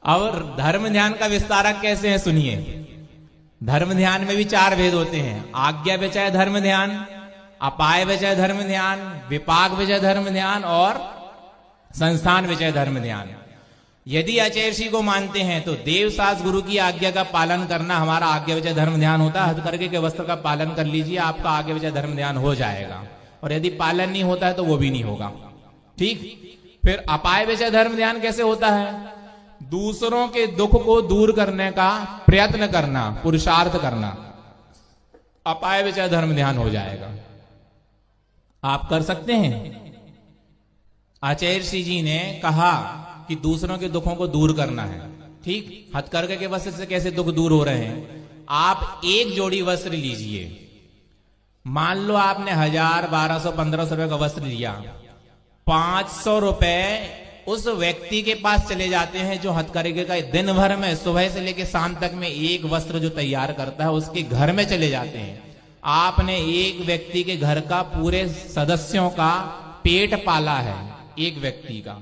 और धर्म ध्यान का विस्तारक कैसे है सुनिए। धर्म ध्यान में भी 4 भेद होते हैं। आज्ञा विचय धर्म ध्यान, अपाय विचय धर्म ध्यान, विपाक विचय धर्म ध्यान और संस्थान विचय धर्म ध्यान। यदि आचार्य को मानते हैं तो देव सास गुरु की आज्ञा का पालन करना हमारा आज्ञा विचय धर्म ध्यान होता है। हथकरघे के वस्त्र का पालन कर लीजिए, आपका आज्ञा विचय धर्म ध्यान हो जाएगा। और यदि पालन नहीं होता है तो वो भी नहीं होगा। ठीक। फिर अपाय विचय धर्म ध्यान कैसे होता है? दूसरों के दुख को दूर करने का प्रयत्न करना, पुरुषार्थ करना, अपाय विचय धर्म ध्यान हो जाएगा। आप कर सकते हैं। आचार्य जी ने कहा कि दूसरों के दुखों को दूर करना है। ठीक। हथकरघे के वस्त्र से कैसे दुख दूर हो रहे हैं? आप एक जोड़ी वस्त्र लीजिए। मान लो आपने 1000, 1200, 1500 रुपए का वस्त्र लिया, 500 रुपए उस व्यक्ति के पास चले जाते हैं जो हथकरघे का दिन भर में सुबह से लेकर शाम तक में एक वस्त्र जो तैयार करता है उसके घर में चले जाते हैं। आपने एक व्यक्ति के घर का पूरे सदस्यों का पेट पाला है। एक व्यक्ति का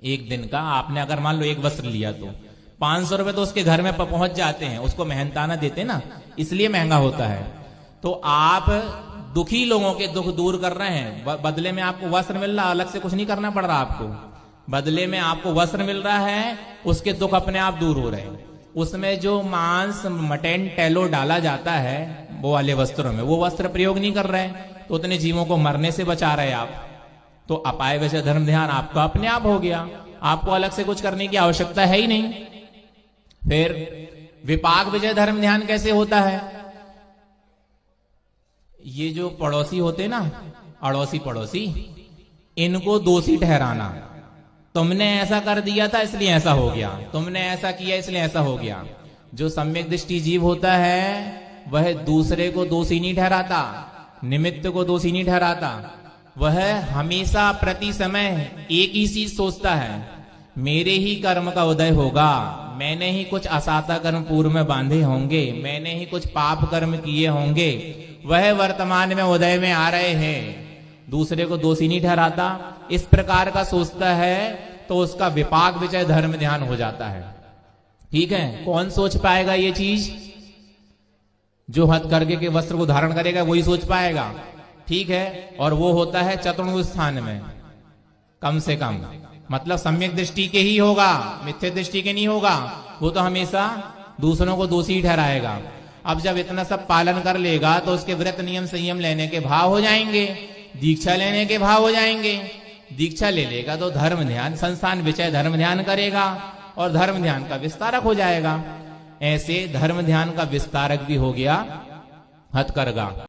एक दिन का आपने अगर मान लो एक वस्त्र लिया तो 500 रुपए तो उसके घर में पहुंच जाते हैं। उसको मेहनताना देते ना, इसलिए महंगा होता है। तो आप दुखी लोगों के दुख दूर कर रहे हैं। बदले में आपको वस्त्र मिल रहा, अलग से कुछ नहीं करना पड़ रहा आपको। बदले में आपको वस्त्र मिल रहा है, उसके दुख अपने आप दूर हो रहे हैं। उसमें जो मांस, मटन, टेलो डाला जाता है वो वाले वस्त्रों में, वो वस्त्र प्रयोग नहीं कर रहे हैं, तो उतने जीवों को मरने से बचा रहे आप। तो अपाय विचय धर्म ध्यान आपका अपने आप हो गया। आपको अलग से कुछ करने की आवश्यकता है ही नहीं। फिर विपाक विचय धर्म ध्यान कैसे होता है? ये जो पड़ोसी होते ना, अड़ोसी पड़ोसी, इनको दोषी ठहराना। तुमने ऐसा कर दिया था इसलिए ऐसा हो गया, तुमने ऐसा किया इसलिए ऐसा हो गया। जो सम्यक दृष्टि जीव होता है वह दूसरे को दोषी नहीं ठहराता, निमित्त को दोषी नहीं ठहराता। वह हमेशा प्रति समय एक ही चीज सोचता है, मेरे ही कर्म का उदय होगा, मैंने ही कुछ असाता कर्म पूर्व में बांधे होंगे, मैंने ही कुछ पाप कर्म किए होंगे, वह वर्तमान में उदय में आ रहे हैं। दूसरे को दोषी नहीं ठहराता। इस प्रकार का सोचता है तो उसका विपाक विचय धर्म ध्यान हो जाता है। ठीक है। कौन सोच पाएगा ये चीज? जो हथकरघे के वस्त्र को धारण करेगा वही सोच पाएगा। ठीक है। और वो होता है चतुर्मुख स्थान में कम से कम, मतलब सम्यक दृष्टि के ही होगा, मिथ्या दृष्टि के नहीं होगा। वो तो हमेशा दूसरों को दोषी ठहराएगा। अब जब इतना सब पालन कर लेगा तो उसके व्रत नियम संयम लेने के भाव हो जाएंगे, दीक्षा लेने के भाव हो जाएंगे। दीक्षा ले लेगा तो धर्म ध्यान, संस्थान विचय धर्म ध्यान करेगा और धर्म ध्यान का विस्तारक हो जाएगा। ऐसे धर्म ध्यान का विस्तारक भी हो गया हथकरघा।